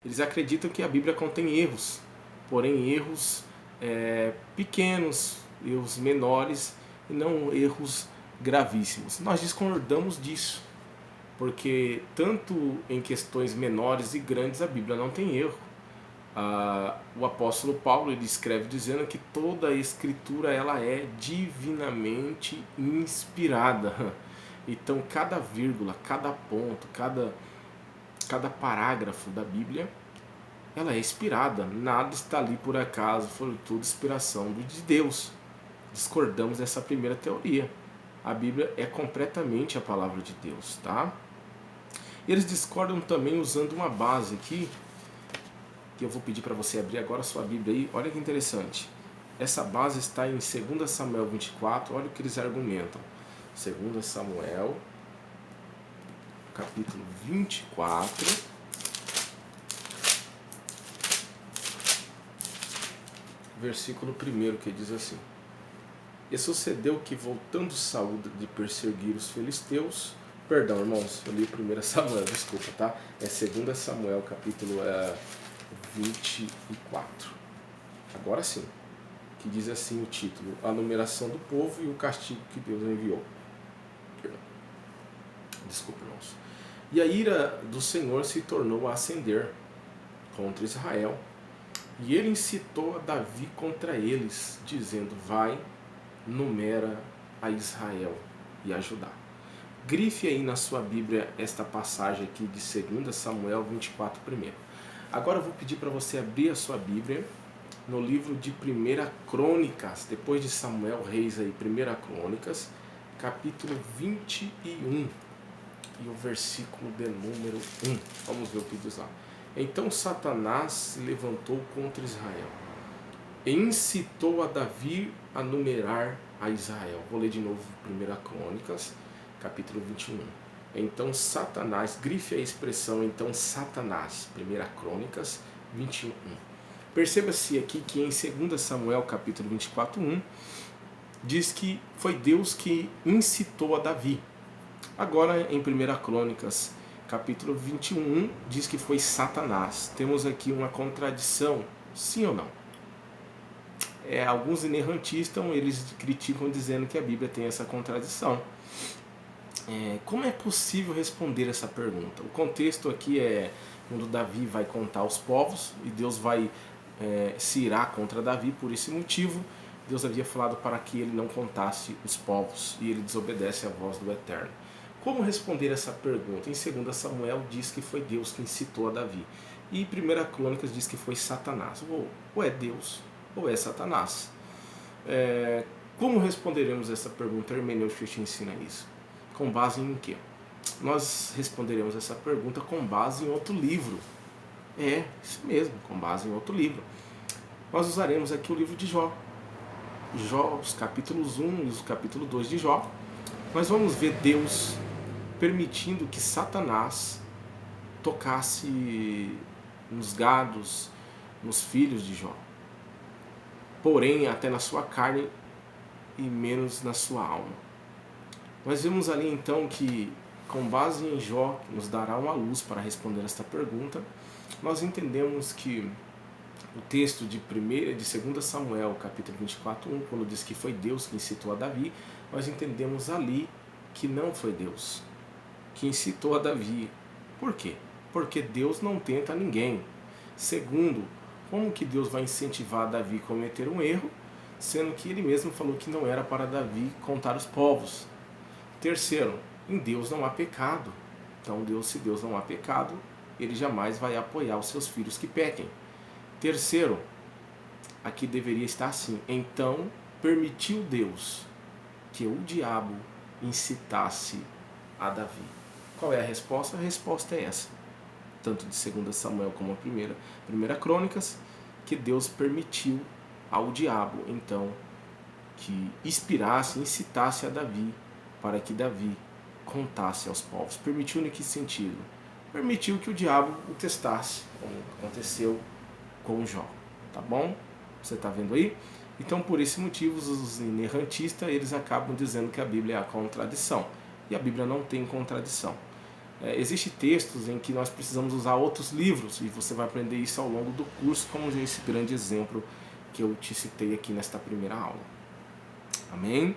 Eles acreditam que a Bíblia contém erros, porém erros pequenos, erros menores e não erros gravíssimos. Nós discordamos disso, porque tanto em questões menores e grandes a Bíblia não tem erro. O apóstolo Paulo ele escreve dizendo que toda a escritura ela é divinamente inspirada. Então cada vírgula, cada ponto, cada parágrafo da Bíblia ela é inspirada. Nada está ali por acaso, foi tudo inspiração de Deus. Discordamos dessa primeira teoria. A Bíblia é completamente a palavra de Deus, tá? E eles discordam também usando uma base aqui, que eu vou pedir para você abrir agora a sua Bíblia aí. Olha que interessante. Essa base está em 2 Samuel 24. Olha o que eles argumentam. 2 Samuel, capítulo 24. Versículo 1, que diz assim: E sucedeu que, voltando Saúl de perseguir os filisteus... Perdão, irmãos, eu li 1 Samuel, desculpa, tá? É 2 Samuel, capítulo 24. Agora sim, que diz assim o título: A numeração do povo e o castigo que Deus enviou. Desculpa, irmãos. E a ira do Senhor se tornou a acender contra Israel, e ele incitou a Davi contra eles, dizendo: Vai, numera a Israel e a Judá. Grife aí na sua Bíblia esta passagem aqui de 2 Samuel 24 primeiro. Agora eu vou pedir para você abrir a sua Bíblia no livro de 1 Crônicas, depois de Samuel, Reis aí, 1 Crônicas, capítulo 21 e o versículo de número 1. Vamos ver o que diz lá. Então Satanás se levantou contra Israel e incitou a Davi a numerar a Israel. Vou ler de novo 1 Crônicas, capítulo 21. Então Satanás, grife a expressão então Satanás, 1 Crônicas 21. Perceba-se aqui que em 2 Samuel capítulo 24, 1, diz que foi Deus que incitou a Davi. Agora em 1 Crônicas capítulo 21, diz que foi Satanás. Temos aqui uma contradição, sim ou não? Alguns inerrantistas eles criticam dizendo que a Bíblia tem essa contradição. Como é possível responder essa pergunta? O contexto aqui é quando Davi vai contar os povos e Deus vai se irar contra Davi. Por esse motivo Deus havia falado para que ele não contasse os povos e ele desobedece à voz do Eterno. Como responder essa pergunta? Em 2 Samuel diz que foi Deus que incitou a Davi, e em 1 Crônicas diz que foi Satanás. Ou é Deus ou é Satanás. Como responderemos essa pergunta? A hermenêutica te ensina isso. Com base em quê? Nós responderemos essa pergunta com base em outro livro. Isso mesmo, com base em outro livro. Nós usaremos aqui o livro de Jó. Jó, os capítulos 1 e os capítulos 2 de Jó. Nós vamos ver Deus permitindo que Satanás tocasse nos gados, nos filhos de Jó. Porém, até na sua carne e menos na sua alma. Nós vemos ali então que, com base em Jó, que nos dará uma luz para responder esta pergunta, nós entendemos que o texto de 2 Samuel, capítulo 24, 1, quando diz que foi Deus que incitou a Davi, nós entendemos ali que não foi Deus que incitou a Davi. Por quê? Porque Deus não tenta ninguém. Segundo, como que Deus vai incentivar Davi a cometer um erro, sendo que ele mesmo falou que não era para Davi contar os povos? Terceiro, em Deus não há pecado. Então, se Deus não há pecado, ele jamais vai apoiar os seus filhos que pequem. Terceiro, aqui deveria estar assim: então permitiu Deus que o diabo incitasse a Davi. Qual é a resposta? A resposta é essa, tanto de 2 Samuel como a 1 Crônicas, que Deus permitiu ao diabo, então, que inspirasse, incitasse a Davi, para que Davi contasse aos povos. Permitiu em que sentido? Permitiu que o diabo o testasse, como aconteceu com Jó. Tá bom? Você está vendo aí? Então, por esse motivo, os inerrantistas eles acabam dizendo que a Bíblia é a contradição. E a Bíblia não tem contradição. Existem textos em que nós precisamos usar outros livros, e você vai aprender isso ao longo do curso, como esse grande exemplo que eu te citei aqui nesta primeira aula. Amém?